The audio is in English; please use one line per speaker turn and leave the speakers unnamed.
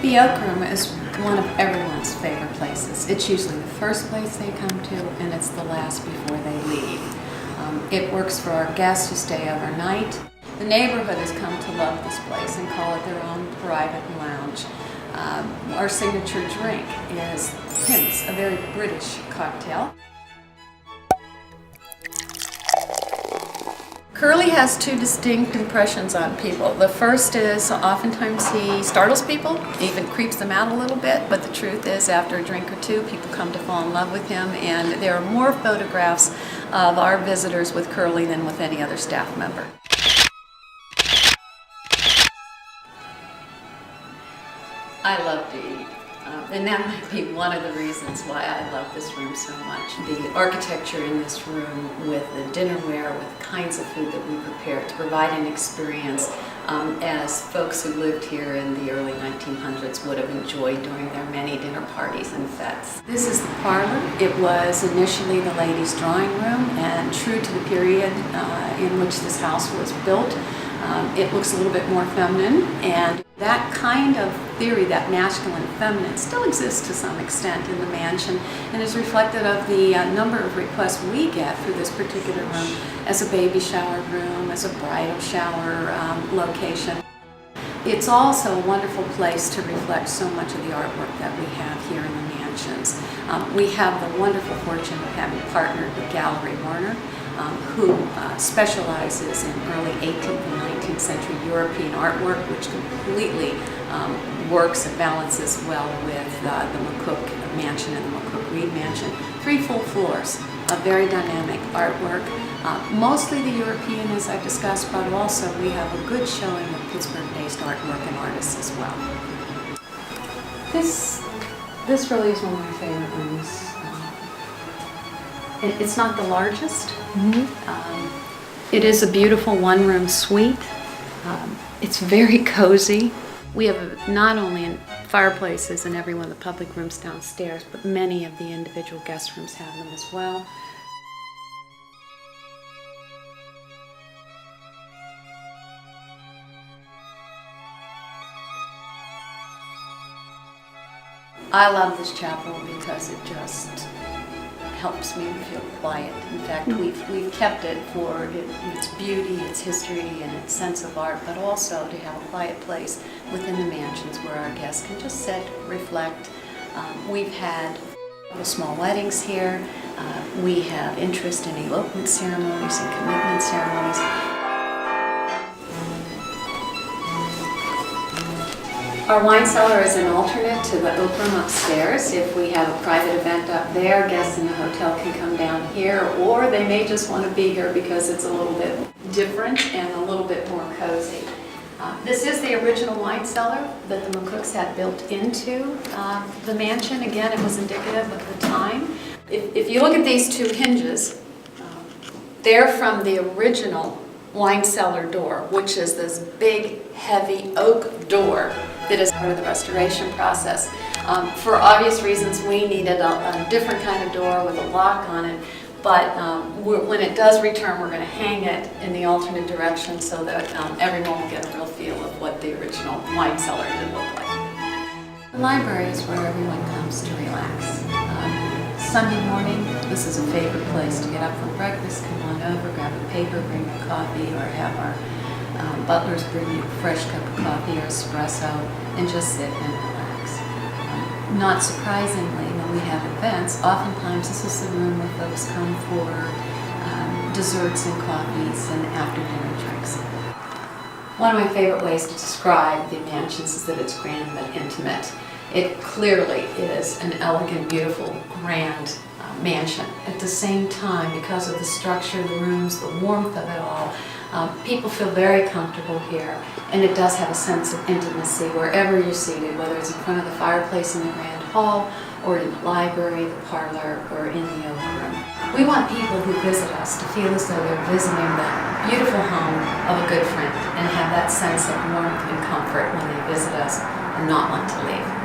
The Oak Room is one of everyone's favorite places. It's usually the first place they come to, and it's the last before they leave. It works for our guests who stay overnight. The neighborhood has come to love this place and call it their own private lounge. Our signature drink is Pim's, a very British cocktail. Curly has two distinct impressions on people. The first is oftentimes he startles people, even creeps them out a little bit, but the truth is after a drink or two, people come to fall in love with him, and there are more photographs of our visitors with Curly than with any other staff member. I love to eat. And that might be one of the reasons why I love this room so much. The architecture in this room with the dinnerware, with the kinds of food that we prepare to provide an experience as folks who lived here in the early 1900s would have enjoyed during their many dinner parties and fetes. This is the parlor. It was initially the ladies' drawing room, and true to the period in which this house was built, it looks a little bit more feminine, and that kind of theory, that masculine feminine, still exists to some extent in the mansion and is reflected of the number of requests we get for this particular room as a baby shower room, as a bridal shower location. It's also a wonderful place to reflect so much of the artwork that we have here in the mansions. We have the wonderful fortune of having partnered with Gallery Warner, who specializes in early 18th and 19th century European artwork, which completely works and balances well with the McCook Mansion and the McCook Reed Mansion. 3 full floors of very dynamic artwork, mostly the European, as I've discussed, but also we have a good showing of Pittsburgh-based artwork and artists as well. This really is one of my favorite rooms. It's not the largest. It is a beautiful one-room suite. It's very cozy. We have not only fireplaces in every one of the public rooms downstairs, but many of the individual guest rooms have them as well. I love this chapel because it just helps me feel quiet. In fact, we've kept it for its beauty, its history, and its sense of art, but also to have a quiet place within the mansions where our guests can just sit, reflect. We've had small weddings here. We have interest in elopement ceremonies and commitment ceremonies. Our wine cellar is an alternate to the Oak Room upstairs. If we have a private event up there, guests in the hotel can come down here, or they may just want to be here because it's a little bit different and a little bit more cozy. This is the original wine cellar that the McCooks had built into the mansion. Again, it was indicative of the time. If you look at these 2 hinges, they're from the original wine cellar door, which is this big, heavy oak door that is part of the restoration process. For obvious reasons, we needed a different kind of door with a lock on it, but when it does return, we're going to hang it in the alternate direction so that everyone will get a real feel of what the original wine cellar did look like. The library is where everyone comes to relax. Sunday morning, this is a favorite place to get up from breakfast, come on over, grab a paper, bring your coffee, or have our butlers bring you a fresh cup of coffee or espresso and just sit and relax. Not surprisingly, when we have events, oftentimes this is the room where folks come for desserts and coffees and after-dinner drinks. One of my favorite ways to describe the mansions is that it's grand but intimate. It clearly is an elegant, beautiful, grand mansion. At the same time, because of the structure of the rooms, the warmth of it all, people feel very comfortable here, and it does have a sense of intimacy wherever you're seated, whether it's in front of the fireplace in the grand hall, or in the library, the parlor, or in the oak room. We want people who visit us to feel as though they're visiting the beautiful home of a good friend and have that sense of warmth and comfort when they visit us and not want to leave.